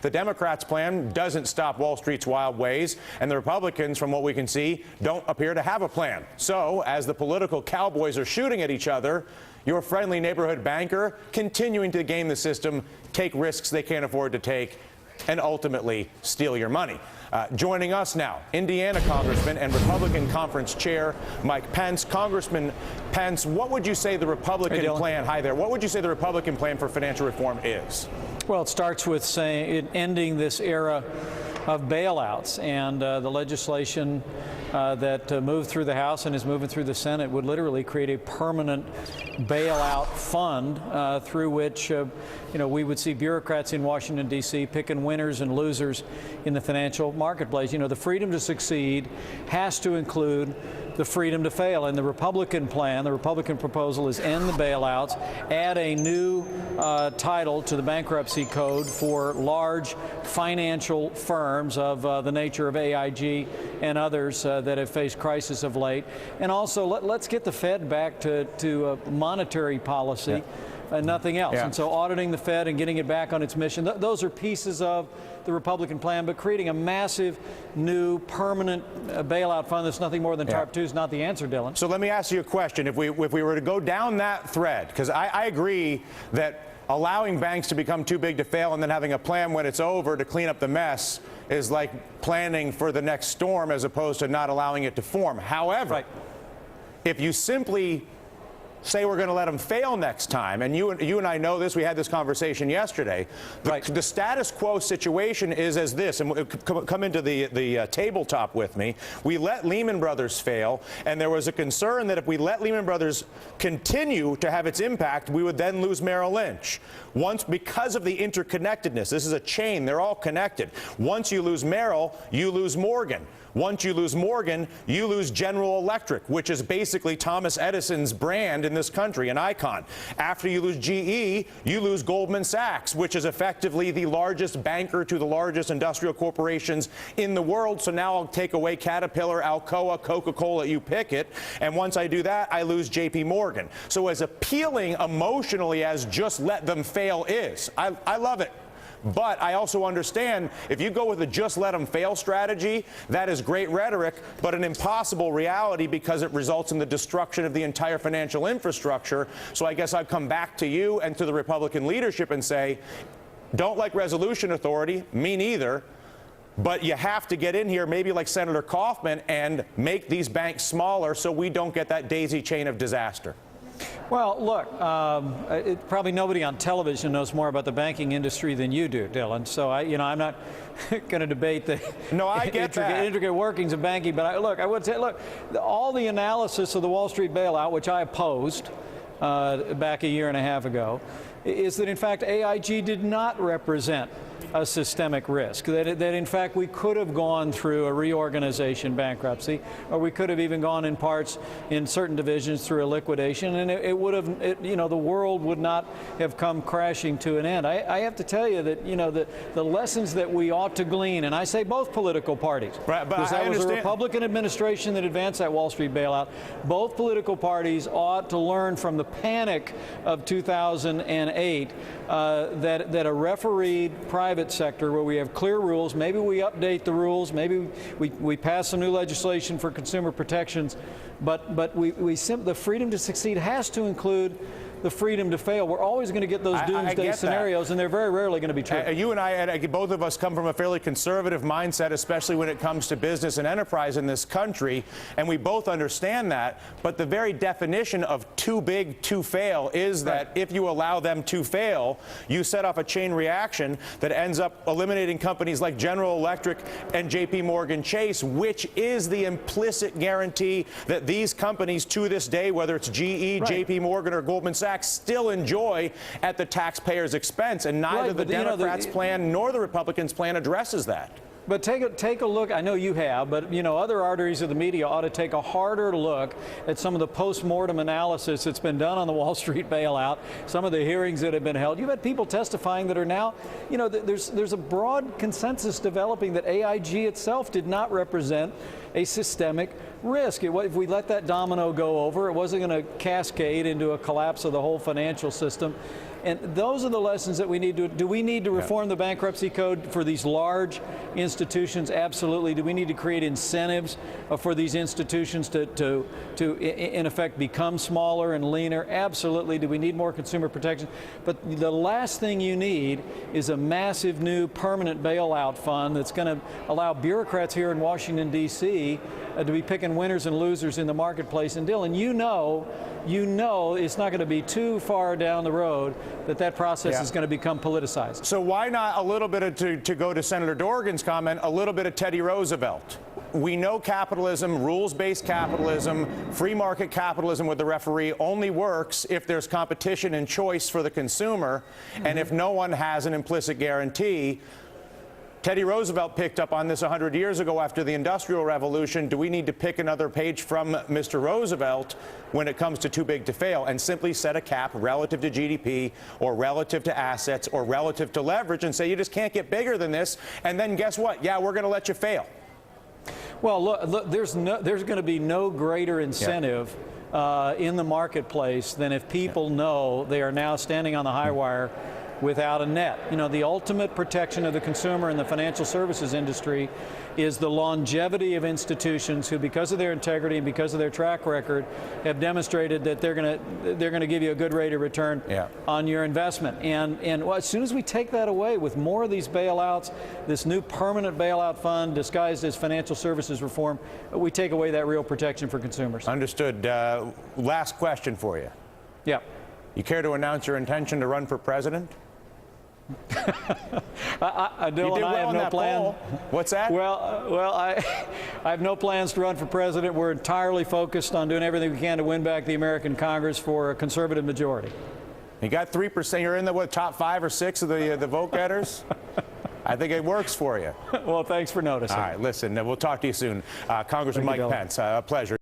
The Democrats' plan doesn't stop Wall Street's wild ways, and the Republicans, from what we can see, don't appear to have a plan. So, as the political cowboys are shooting at each other, your friendly neighborhood banker continuing to game the system, take risks they can't afford to take, and ultimately steal your money. Joining us now, Indiana Congressman and Republican Conference Chair Mike Pence. Congressman Pence, what would you say the Republican plan? Hi there. What would you say the Republican plan for financial reform is? Well, it starts with saying ending this era of bailouts, and the legislation that moved through the House and is moving through the Senate would literally create a permanent bailout fund through which we would see bureaucrats in Washington, D.C. picking winners and losers in the financial marketplace. The freedom to succeed has to include the freedom to fail. And the Republican plan, the Republican proposal, is end the bailouts, add a new title to the bankruptcy code for large financial firms of the nature of AIG and others that have faced crisis of late. And also, let's get the Fed back to monetary policy. Yeah. And nothing else. Yeah. And so auditing the Fed and getting it back on its mission, those are pieces of the Republican plan, but creating a massive new permanent bailout fund that's nothing more than TARP 2 is not the answer, Dylan. So let me ask you a question. If we were to go down that thread, because I agree that allowing banks to become too big to fail and then having a plan when it's over to clean up the mess is like planning for the next storm as opposed to not allowing it to form. However, if you simply say we're going to let them fail next time, and you and I know this, we had this conversation yesterday, the status quo situation is as this, and come into the tabletop with me. We let Lehman Brothers fail, and there was a concern that if we let Lehman Brothers continue to have its impact, we would then lose Merrill Lynch. Because of the interconnectedness, this is a chain, they're all connected. Once you lose Merrill, you lose Morgan. Once you lose Morgan, you lose General Electric, which is basically Thomas Edison's brand in this country, an icon. After you lose GE, you lose Goldman Sachs, which is effectively the largest banker to the largest industrial corporations in the world. So now I'll take away Caterpillar, Alcoa, Coca-Cola, you pick it. And once I do that, I lose JP Morgan. So as appealing emotionally as just let them fail is, I love it. But I also understand if you go with a just let them fail strategy, that is great rhetoric, but an impossible reality because it results in the destruction of the entire financial infrastructure. So I guess I'd come back to you and to the Republican leadership and say, don't like resolution authority, me neither. But you have to get in here, maybe like Senator Kaufman, and make these banks smaller so we don't get that daisy chain of disaster. Well, look, probably nobody on television knows more about the banking industry than you do, Dylan. So, I'm not going to debate the intricate workings of banking. But I would say, look, all the analysis of the Wall Street bailout, which I opposed back a year and a half ago, is that, in fact, AIG did not represent a systemic risk, that in fact we could have gone through a reorganization bankruptcy, or we could have even gone in parts in certain divisions through a liquidation, and it would have, the world would not have come crashing to an end. I have to tell you that, the lessons that we ought to glean, and I say both political parties, because that was a Republican administration that advanced that Wall Street bailout, both political parties ought to learn from the panic of 2008 that a refereed private sector where we have clear rules, maybe we update the rules, maybe we pass some new legislation for consumer protections, but the freedom to succeed has to include the freedom to fail. We're always going to get those doomsday scenarios, and they're very rarely going to be true. You and I, both of us come from a fairly conservative mindset, especially when it comes to business and enterprise in this country, and we both understand that. But the very definition of too big to fail is that if you allow them to fail, you set off a chain reaction that ends up eliminating companies like General Electric and JP Morgan Chase, which is the implicit guarantee that these companies to this day, whether it's GE, JP Morgan, or Goldman Sachs, still enjoy at the taxpayer's expense, and neither the Democrats' plan nor the Republicans' plan addresses that. But take a look. I know you have, but other arteries of the media ought to take a harder look at some of the post-mortem analysis that's been done on the Wall Street bailout, some of the hearings that have been held. You've had people testifying that are now, there's a broad consensus developing that AIG itself did not represent a systemic risk. If we let that domino go over, it wasn't going to cascade into a collapse of the whole financial system. And those are the lessons that we need to. Do we need to reform the bankruptcy code for these large institutions? Absolutely. Do we need to create incentives for these institutions to in effect become smaller and leaner? Absolutely. Do we need more consumer protection? But the last thing you need is a massive new permanent bailout fund that's going to allow bureaucrats here in Washington, D.C. To be picking winners and losers in the marketplace. And Dylan, you know it's not going to be too far down the road that process is going to become politicized. So why not a little bit of, to go to Senator Dorgan's comment, a little bit of Teddy Roosevelt? We know capitalism, rules-based capitalism, free market capitalism with the referee only works if there's competition and choice for the consumer, and if no one has an implicit guarantee. Teddy Roosevelt picked up on this 100 years ago after the Industrial Revolution. Do we need to pick another page from Mr. Roosevelt when it comes to too big to fail and simply set a cap relative to GDP or relative to assets or relative to leverage and say you just can't get bigger than this, and then guess what? Yeah, we're going to let you fail. Well, look, there's going to be no greater incentive in the marketplace than if people know they are now standing on the high wire without a net. You know, the ultimate protection of the consumer in the financial services industry is the longevity of institutions who, because of their integrity and because of their track record, have demonstrated that they're going to give you a good rate of return on your investment. And well, as soon as we take that away with more of these bailouts, this new permanent bailout fund disguised as financial services reform, we take away that real protection for consumers. Understood. Last question for you. Yeah. You care to announce your intention to run for president? Dylan, I have no plan. What's that? Well, I have no plans to run for president. We're entirely focused on doing everything we can to win back the American Congress for a conservative majority. You got 3%. You're in the top 5 or 6 of the vote getters. I think it works for you. Well, thanks for noticing. All right, listen, we'll talk to you soon. Congressman Mike Pence, a pleasure.